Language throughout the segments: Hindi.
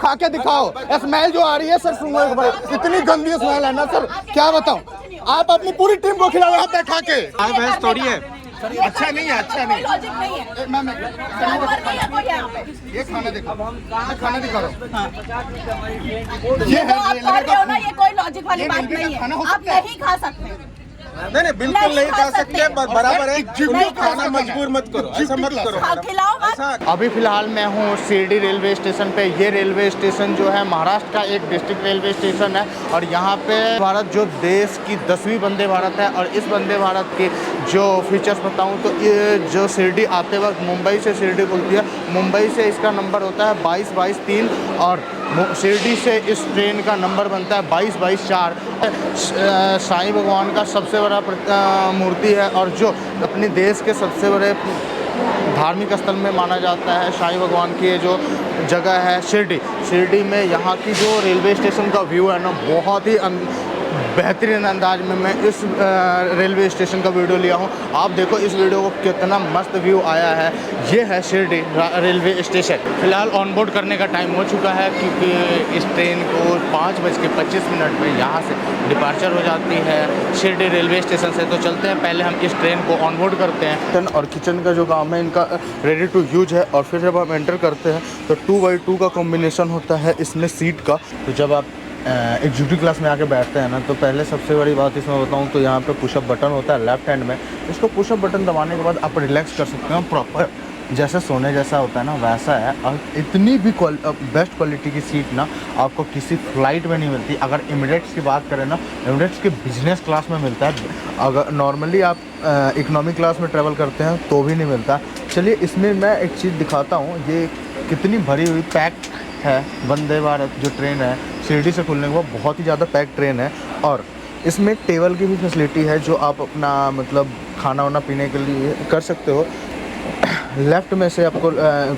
खा के दिखाओ। स्मेल जो आ रही है सर, सुनो एक बार, इतनी गंदी स्मेल है ना सर, क्या बताऊं। आप अपनी पूरी टीम को खिलाओ यहाँ पे खा के। भैंस थोड़ी है, अच्छा नहीं है, अच्छा नहीं। लॉजिक नहीं है। ये खाना देखो, खाना दिखा रहा हूँ। ये आप कर रहे हो ना, ये कोई लॉजिक वाली बात नहीं है। आप नहीं खा सकते। नहीं बिल्कुल नहीं खा सकते, बराबर है। खाना मजबूर मत करो, ऐसा मत करो। खिलाओ मत। अभी फिलहाल मैं हूँ शिरडी रेलवे स्टेशन पे। ये रेलवे स्टेशन जो है महाराष्ट्र का एक डिस्ट्रिक्ट रेलवे स्टेशन है और यहाँ पे भारत जो देश की 10वीं वंदे भारत है। और इस वंदे भारत के जो फीचर्स बताऊँ तो ये जो शिरडी आते वक्त मुंबई से शिरडी खुलती है, मुंबई से इसका नंबर होता है 22-22-3 और शिरडी से इस ट्रेन का नंबर बनता है 22-22-4। साईं भगवान का सबसे बड़ा मूर्ति है और जो अपने देश के सबसे बड़े धार्मिक स्थल में माना जाता है साईं भगवान की ये जो जगह है शिरडी में। यहाँ की जो रेलवे स्टेशन का व्यू है ना, बहुत ही बेहतरीन अंदाज में मैं इस रेलवे स्टेशन का वीडियो लिया हूँ। आप देखो इस वीडियो को, कितना मस्त व्यू आया है। ये है शिरडी रेलवे स्टेशन। फिलहाल ऑन बोर्ड करने का टाइम हो चुका है क्योंकि इस ट्रेन को 5:25 में यहाँ से डिपार्चर हो जाती है शिरडी रेलवे स्टेशन से। तो चलते हैं, पहले हम इस ट्रेन को ऑन बोर्ड करते हैं। और किचन का जो काम है इनका रेडी टू यूज है। और फिर जब हम एंटर करते हैं तो 2x2 का कॉम्बिनेशन होता है इसमें सीट का। तो जब आप एग्जीक्यूटिव क्लास में आके बैठते हैं ना, तो पहले सबसे बड़ी बात इसमें बताऊं तो यहाँ पे पुशअप बटन होता है लेफ्ट हैंड में। इसको पुशअप बटन दबाने के बाद आप रिलैक्स कर सकते हैं। प्रॉपर जैसे सोने जैसा होता है ना वैसा है। और इतनी भी बेस्ट क्वालिटी की सीट ना आपको किसी फ्लाइट में नहीं मिलती। अगर एमिरेट्स की बात करें ना, एमिरेट्स के बिजनेस क्लास में मिलता है। अगर नॉर्मली आप इकोनॉमी क्लास में ट्रैवल करते हैं तो भी नहीं मिलता। चलिए इसमें मैं एक चीज़ दिखाता हूँ, ये कितनी भरी हुई पैक है वंदे भारत जो ट्रेन है। शिरडी से खुलने के बाद बहुत ही ज़्यादा पैक ट्रेन है। और इसमें टेबल की भी फैसिलिटी है जो आप अपना मतलब खाना वाना पीने के लिए कर सकते हो। लेफ्ट में से आपको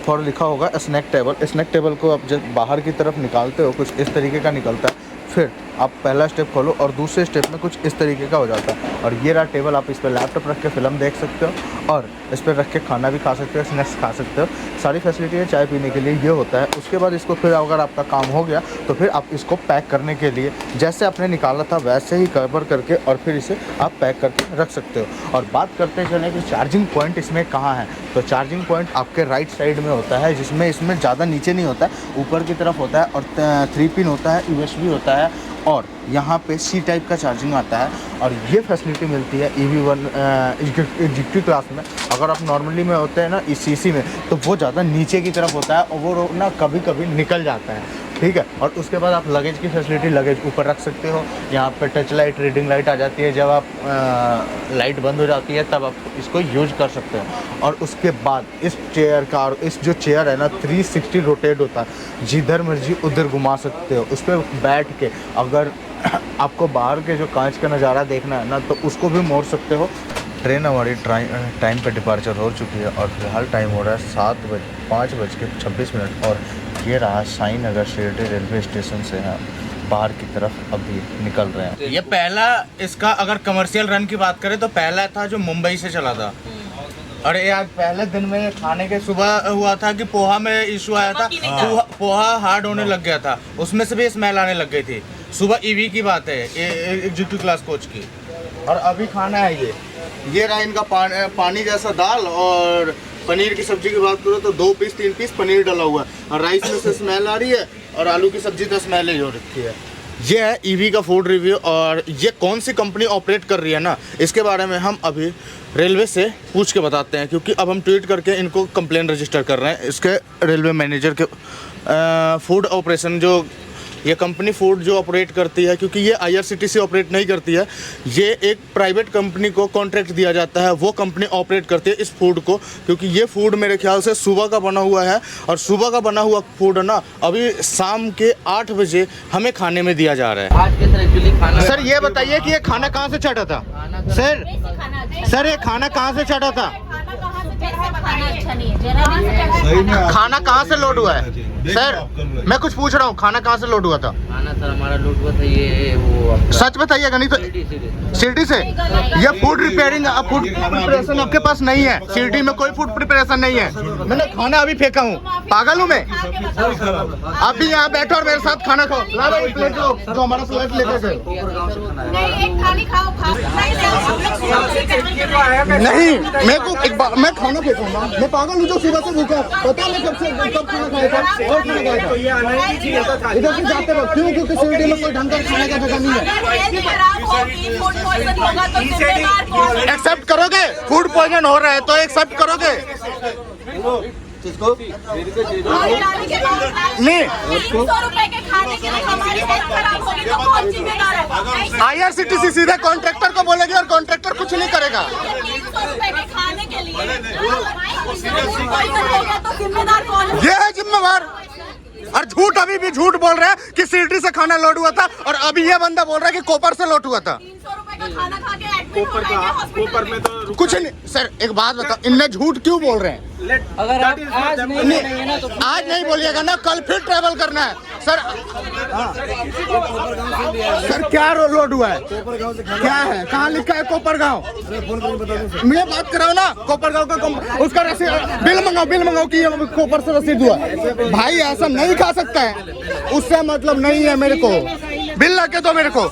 फॉर लिखा होगा स्नैक टेबल। स्नैक टेबल को आप जब बाहर की तरफ निकालते हो कुछ इस तरीके का निकलता है। फिर आप पहला स्टेप खोलो और दूसरे स्टेप में कुछ इस तरीके का हो जाता है। और ये रहा टेबल, आप इस पर लैपटॉप रख के फिल्म देख सकते हो और इस पर रख के खाना भी खा सकते हो, स्नैक्स खा सकते हो। सारी फैसिलिटी है चाय पीने के लिए ये होता है। उसके बाद इसको फिर अगर आपका काम हो गया तो फिर आप इसको पैक करने के लिए जैसे आपने निकाला था वैसे ही कवर करके और फिर इसे आप पैक करके रख सकते हो। और बात करते चलें कि चार्जिंग पॉइंट इसमें कहाँ है, तो चार्जिंग पॉइंट आपके राइट साइड में होता है, जिसमें इसमें ज़्यादा नीचे नहीं होता है, ऊपर की तरफ होता है। और 3 पिन होता है, USB होता है और यहाँ पे C टाइप का चार्जिंग आता है। और ये फैसिलिटी मिलती है EV1 एग्जीक्यूटिव क्लास में। अगर आप नॉर्मली में होते हैं ना CC में तो वो ज़्यादा नीचे की तरफ होता है और वो ना कभी कभी निकल जाता है, ठीक है। और उसके बाद आप लगेज की फैसिलिटी, लगेज ऊपर रख सकते हो। यहाँ पे टच लाइट, रीडिंग लाइट आ जाती है। जब आप लाइट बंद हो जाती है तब आप इसको यूज कर सकते हो। और उसके बाद इस चेयर का, इस जो चेयर है ना 360 रोटेट होता है, जिधर मर्जी उधर घुमा सकते हो। उस पर बैठ के अगर आपको बाहर के जो कांच का नज़ारा देखना है ना तो उसको भी मोड़ सकते हो। ट्रेन हमारी टाइम पे डिपार्चर हो चुकी है और फिलहाल टाइम हो रहा है 5:26 और ये रहा साईं नगर शिरडी रेलवे स्टेशन से हम बाहर की तरफ अभी निकल रहे हैं। ये पहला इसका अगर कमर्शियल रन की बात करें तो पहला था जो मुंबई से चला था। और ये आज पहले दिन में खाने के सुबह हुआ था कि पोहा में इशू आया था, पोहा हार्ड होने लग गया था, उसमें से भी स्मेल आने लग गई थी। सुबह EV की बात है, एग्जीक्यूटिव क्लास कोच की। और अभी खाना है ये रहा इनका पानी जैसा दाल। और पनीर की सब्जी की बात करो तो 2 पीस 3 पीस पनीर डाला हुआ है। और राइस में से स्मेल आ रही है और आलू की सब्जी तो स्मेल ही हो रखी है। ये है EV का फूड रिव्यू। और ये कौन सी कंपनी ऑपरेट कर रही है ना, इसके बारे में हम अभी रेलवे से पूछ के बताते हैं, क्योंकि अब हम ट्वीट करके इनको कंप्लेन रजिस्टर कर रहे हैं इसके रेलवे मैनेजर के। फूड ऑपरेशन जो ये कंपनी फूड जो ऑपरेट करती है, क्योंकि ये IRCTC ऑपरेट नहीं करती है, ये एक प्राइवेट कंपनी को कॉन्ट्रैक्ट दिया जाता है, वो कंपनी ऑपरेट करती है इस फूड को। क्योंकि ये फूड मेरे ख्याल से सुबह का बना हुआ है और सुबह का बना हुआ फूड ना अभी शाम के 8 बजे हमें खाने में दिया जा रहा है। आज के सर एक्चुअली खाना, सर ये बताइए कि ये खाना कहाँ से चढ़ा था? सर ये खाना कहाँ से चढ़ा था? खाना कहाँ से लोड हुआ है? सर मैं कुछ पूछ रहा हूँ, खाना कहाँ से लोड हुआ था? खाना सर हमारा लूट हुआ था ये वो सच बताइएगा, नहीं तो सिटी से। ये फूड रिपेयरिंग, फूड प्रिपरेशन आपके पास नहीं है? सिटी में कोई फूड प्रिपरेशन नहीं है। मैंने खाना अभी फेंका हूँ, पागल हूँ मैं? आप भी यहाँ बैठो और मेरे साथ खाना खाओ। ला भाई प्लेट लो, जो हमारा प्लेट लेकर गए। नहीं, मेरे को एक बार मैं खाना फेंकूंगा, मैं पागल हूँ जो सुबह से भूखा। पता है मैं कब खाना खाया था और खाना खाया था इधर से जाते वक्त। क्यों? क्योंकि सिटी में कोई ढंग का खाने का जगह नहीं है। एक्सेप्ट करोगे? फूड पॉइजन हो रहा है तो एक्सेप्ट करोगे? नहीं, 300 रुपए के खाने के लिए हमारी हेल्थ खराब होगी तो कौन जिम्मेदार है? IRCTC सीधे कॉन्ट्रैक्टर को बोलेगी और कॉन्ट्रैक्टर कुछ नहीं करेगा। 300 रुपए के खाने के लिए फूड पॉइजन हो गया तो जिम्मेदार कौन है? ये है जिम्मेवार। और झूठ, अभी भी झूठ बोल रहा है कि सिटी से खाना लोड हुआ था, और अभी ये बंदा बोल रहा है कि कोपर से लोड हुआ था। 300 रुपए का खाना खा के एडमिट हो गए हॉस्पिटल में। तो कुछ नहीं सर, एक बात बताओ, इनने झूठ क्यों बोल रहे हैं? अगर आप आज नहीं ना तो आज नहीं बोलिएगा ना, कल फिर ट्रेवल करना है सर। सर क्या लोड हुआ है? क्या है? कहाँ लिखा है कोपरगांव? मैं बात कर रहा हूँ ना, कोपरगांव का उसका रसीद, बिल मंगाओ कि ये कोपर से रसीद हुआ। भाई ऐसा नहीं खा सकता है, उससे मतलब नहीं है मेरे को। बिल ला के दो मेरे को,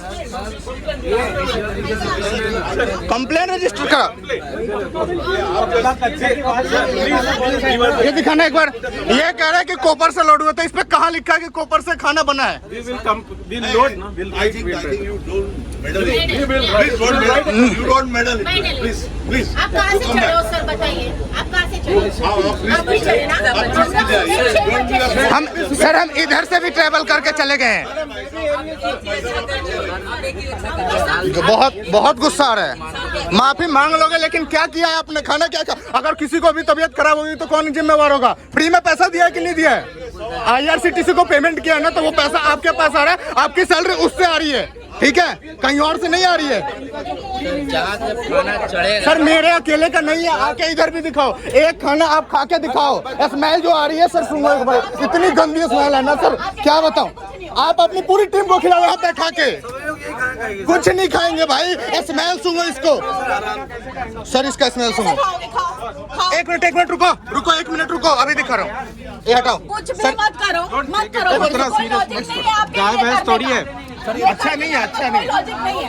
कंप्लेन रजिस्टर करा। ये दिखाना एक बार। ये कह रहा है कि कोपर से लोड हुआ था, इस पे कहाँ लिखा है कि कोपर से खाना बना है? आप कहाँ से चढ़े हो सर, बताइए आप कहाँ से चढ़े? आप भी चढ़े ना? हम सर, हम इधर से भी ट्रेवल करके चले गए हैं। बहुत गुस्सा आ रहा है। माफी मांग लोगे, लेकिन क्या किया है आपने? खाना क्या खाया? अगर किसी को भी तबीयत खराब होगी तो कौन जिम्मेवार होगा? फ्री में पैसा दिया है कि नहीं दिया है? IRCTC को पेमेंट किया है ना, तो वो पैसा आपके पास आ रहा है, आपकी सैलरी उससे आ रही है, ठीक है? कहीं और से नहीं आ रही है। सर मेरे अकेले का नहीं है, आके इधर भी दिखाओ। एक खाना आप खा के दिखाओ। स्मेल जो आ रही है सर, सुनो एक बार, इतनी गंदी स्मेल है ना सर, क्या बताऊं? आप अपनी पूरी टीम को खिलाओ यहाँ पे खा के। कुछ नहीं खाएंगे भाई, स्मेल सुनो इसको। सर इसका स्मेल सुनो। एक मिनट रुको, एक मिनट रुको, अभी दिखा रहा हूँ। ये हटाओ। कुछ भी मत करो। कोई लॉजिक नहीं है आपके लिए करने का। अच्छा नहीं है, अच्छा नहीं। लॉजिक नहीं है।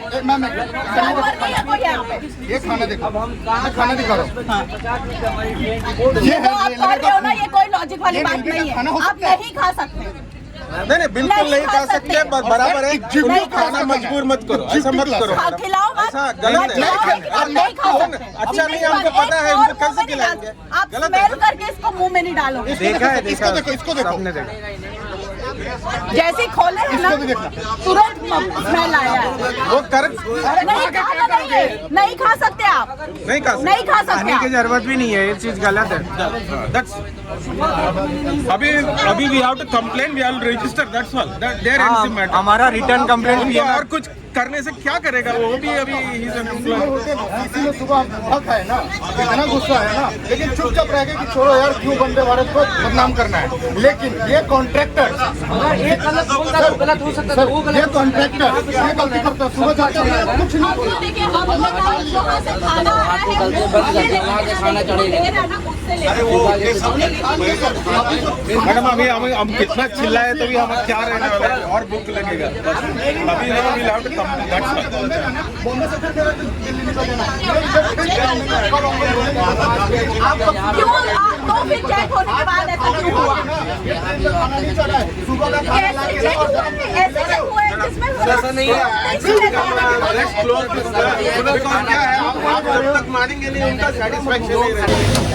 ये खाना देखो, खाना दिखा रहा हूँ। ये आप कर रहे हो ना, ये कोई लॉजिक वाली बात नहीं है। आप नहीं खा सकते। नहीं बिल्कुल नहीं खा सकते, बराबर है। खाना मजबूर मत करो, ऐसा मत करो, खिलाओ मत। ऐसा गलत है। आप नहीं खा सकते। अच्छा नहीं, हमको पता है, हमको कैसे खिलाएंगे? आप स्मेल करके इसको मुंह में नहीं डालोगे। देखा है, इसको देखो, इसको देखो। जैसे ही खोले है ना, तुरंत स्मेल आया है। वो करेक्ट नहीं खा सकते आप, नहीं खा सकते। खाने की जरूरत भी नहीं है, ये चीज गलत है। अभी we have to complain, we have to register, that's all. There is the matter. हमारा रिटर्न कंप्लेंट भी है, और कुछ करने से क्या करेगा वो भी? अभी इसी में सुबह हक है ना, इतना गुस्सा है ना, लेकिन चुपचाप रह गए कि छोड़ो यार, क्यों वंदे भारत को बदनाम करना है। लेकिन ये कॉन्ट्रैक्टर, ये गलत हो सकता है, ये कॉन्ट्रैक्टर ये गलती करता है। सुबह जाते हैं कुछ नहीं बोला। मैडम अभी हम कितना चिल्लाए तो भी हम क्या रहने वाला है, और भूख लगेगा। अभी ऐसा नहीं है। मानेंगे नहीं, उनका सेटिस्फैक्शन नहीं रहेगा।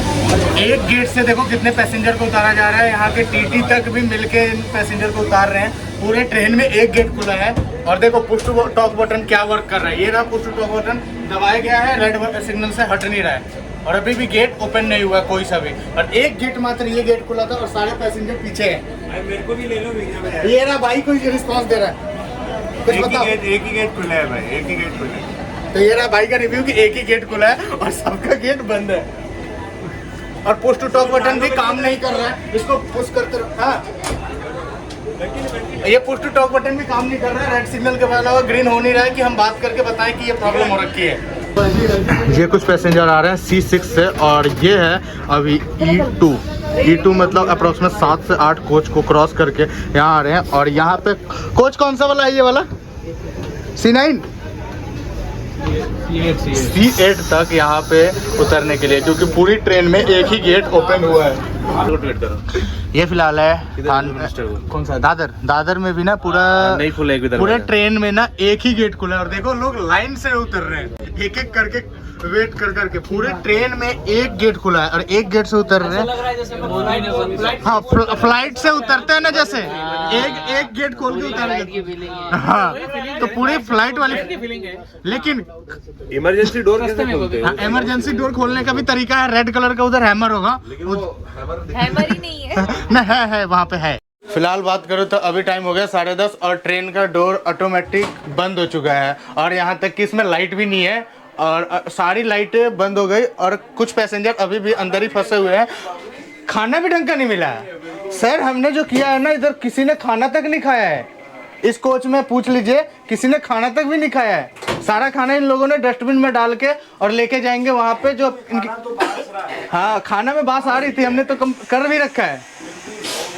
एक गेट से देखो कितने पैसेंजर को उतारा जा रहा है, यहाँ के टीटी तक भी मिलके इन पैसेंजर को उतार रहे हैं। पूरे ट्रेन में एक गेट खुला है, और देखो पुश टू टॉक बटन क्या वर्क कर रहा है। ये रहा पुश टू टॉक बटन, दबाया गया है, रेड सिग्नल से हट नहीं रहा है, और अभी भी गेट ओपन नहीं हुआ कोई सा भी। और एक गेट मात्र ये गेट खुला था, और सारे पैसेंजर पीछे हैं। मेरे को भी ले लो। ये रहा भाई, कोई रिस्पॉन्स दे रहा है, कुछ बताओ। एक ही गेट खुला है भाई, एक ही गेट खुला है। तो ये रहा भाई का रिव्यू कि एक ही गेट खुला है और सबका गेट बंद है। और पुश टू टॉक बटन भी काम नहीं कर रहा है। इसको पुश करते रहो। हाँ, ये पुश टू टॉक बटन भी काम नहीं कर रहा है। रेड सिग्नल के अलावा ग्रीन हो नहीं रहा है कि हम बात करके बताएं कि ये प्रॉब्लम हो रखी है। ये कुछ पैसेंजर आ रहे हैं C6 से और ये है अभी E2 मतलब अप्रोक्सीमेट 7 से 8 कोच को क्रॉस करके यहाँ आ रहे हैं। और यहाँ पे कोच कौन सा वाला है? ये वाला C9 C8 तक यहाँ पे उतरने के लिए, क्योंकि पूरी ट्रेन में एक ही गेट ओपन हुआ है। वेट करो, ये फिलहाल है कौन सा दादर में भी ना पूरा नहीं खुला, पूरे ट्रेन में ना एक ही गेट खुला है। और देखो लोग लाइन से उतर रहे हैं, एक एक करके वेट कर करके। पूरे ट्रेन में एक गेट खुला है और एक गेट से उतर रहे हैं। हाँ, फ्लाइट से उतरते हैं ना, जैसे एक गेट खोल के उतरेंगे। हाँ, तो पूरी फ्लाइट वाली। लेकिन इमरजेंसी डोर कैसे खोलते हैं? इमरजेंसी डोर खोलने का भी तरीका है। रेड कलर का उधर हैमर होगा, हैमर ही नहीं है ना? है वहाँ पे है। फिलहाल बात करूँ तो अभी टाइम हो गया 10:30 और ट्रेन का डोर ऑटोमेटिक बंद हो चुका है। और यहाँ तक कि इसमें लाइट भी नहीं है और सारी लाइटें बंद हो गई और कुछ पैसेंजर अभी भी अंदर ही फंसे हुए हैं। खाना भी ढंग का नहीं मिला है सर। हमने जो किया है ना, इधर किसी ने खाना तक नहीं खाया है। इस कोच में पूछ लीजिए, किसी ने खाना तक भी नहीं खाया है। सारा खाना इन लोगों ने डस्टबिन में डाल के और लेके जाएंगे वहाँ पे जो इनकी। हाँ, खाना में बास आ रही थी, हमने तो कम कर भी रखा है।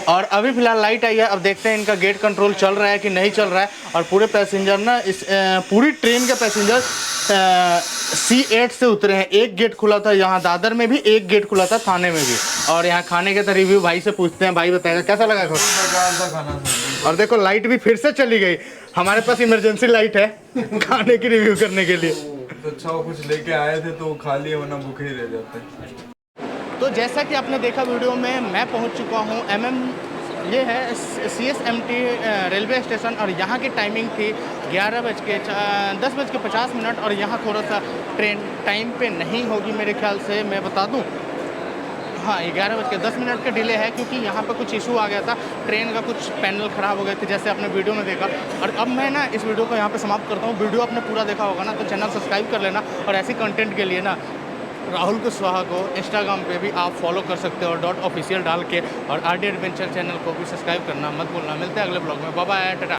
और अभी फिलहाल लाइट आई है, अब देखते हैं इनका गेट कंट्रोल चल रहा है कि नहीं चल रहा है। और पूरे पैसेंजर ना इस पूरी ट्रेन के पैसेंजर C8 से उतरे हैं। एक गेट खुला था यहाँ दादर में भी, एक गेट खुला था थाने में भी। और यहाँ खाने का रिव्यू भाई से पूछते हैं, भाई बताएगा कैसा लगा खाना। और देखो लाइट भी फिर से चली गई। हमारे पास इमरजेंसी लाइट है खाने की रिव्यू करने के लिए। तो अच्छा कुछ लेके आए थे तो खा लिए, वरना भूखे ही रह जाते। तो जैसा कि आपने देखा वीडियो में, मैं पहुंच चुका हूं ये है CSMT रेलवे स्टेशन। और यहाँ की टाइमिंग थी 10:50 और यहाँ थोड़ा सा ट्रेन टाइम पे नहीं होगी मेरे ख्याल से, मैं बता दूं। हाँ, 11:10 का डिले है, क्योंकि यहाँ पर कुछ इशू आ गया था। ट्रेन का कुछ पैनल ख़राब हो गए थे, जैसे आपने वीडियो में देखा। और अब मैं ना इस वीडियो को यहाँ पे समाप्त करता हूँ। वीडियो आपने पूरा देखा होगा ना, तो चैनल सब्सक्राइब कर लेना। और ऐसी कंटेंट के लिए ना राहुल कुशवाहा को इंस्टाग्राम पे भी आप फॉलो कर सकते हो .official डाल के। और RD एडवेंचर चैनल को भी सब्सक्राइब करना मत भूलना। मिलते हैं अगले ब्लॉग में। Bye bye, Tata.